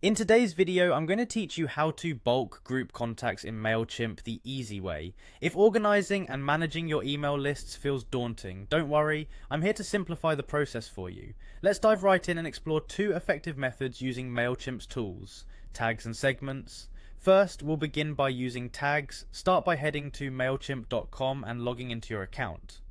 In today's video, I'm going to teach you how to bulk group contacts in Mailchimp the easy way. If organizing and managing your email lists feels daunting, don't worry, I'm here to simplify the process for you. Let's dive right in and explore two effective methods using Mailchimp's tools: tags and segments. First, we'll begin by using tags. Start by heading to mailchimp.com and logging into your account.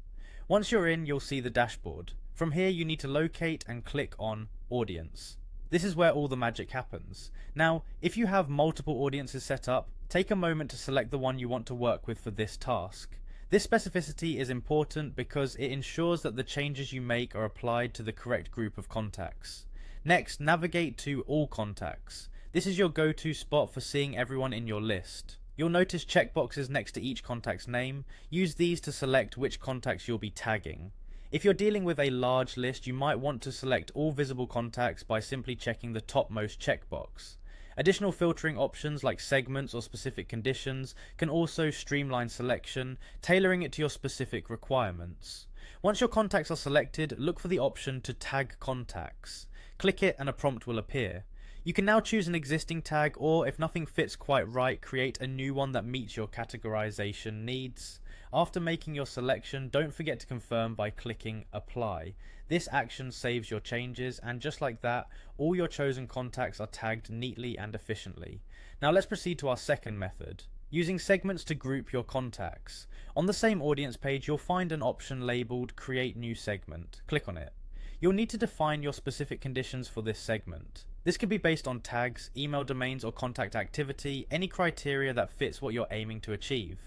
Once you're in, you'll see the dashboard. From here, you need to locate and click on Audience. This is where all the magic happens. Now, if you have multiple audiences set up, take a moment to select the one you want to work with for this task. This specificity is important because it ensures that the changes you make are applied to the correct group of contacts. Next, navigate to All Contacts. This is your go-to spot for seeing everyone in your list. You'll notice checkboxes next to each contact's name. Use these to select which contacts you'll be tagging. If you're dealing with a large list, you might want to select all visible contacts by simply checking the topmost checkbox. Additional filtering options like segments or specific conditions can also streamline selection, tailoring it to your specific requirements. Once your contacts are selected, look for the option to tag contacts. Click it and a prompt will appear. You can now choose an existing tag, or if nothing fits quite right, create a new one that meets your categorization needs. After making your selection, don't forget to confirm by clicking Apply. This action saves your changes, and just like that, all your chosen contacts are tagged neatly and efficiently. Now let's proceed to our second method, using segments to group your contacts. On the same audience page, you'll find an option labeled Create New Segment. Click on it. You'll need to define your specific conditions for this segment. This could be based on tags, email domains, or contact activity, any criteria that fits what you're aiming to achieve.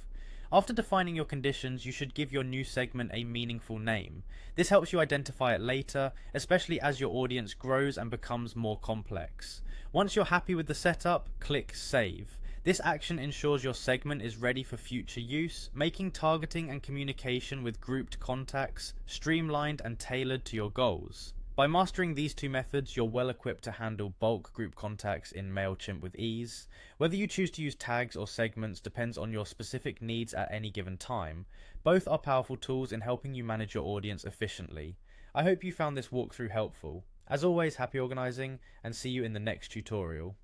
After defining your conditions, you should give your new segment a meaningful name. This helps you identify it later, especially as your audience grows and becomes more complex. Once you're happy with the setup, click Save. This action ensures your segment is ready for future use, making targeting and communication with grouped contacts streamlined and tailored to your goals. By mastering these two methods, you're well equipped to handle bulk group contacts in Mailchimp with ease. Whether you choose to use tags or segments depends on your specific needs at any given time. Both are powerful tools in helping you manage your audience efficiently. I hope you found this walkthrough helpful. As always, happy organizing, and see you in the next tutorial.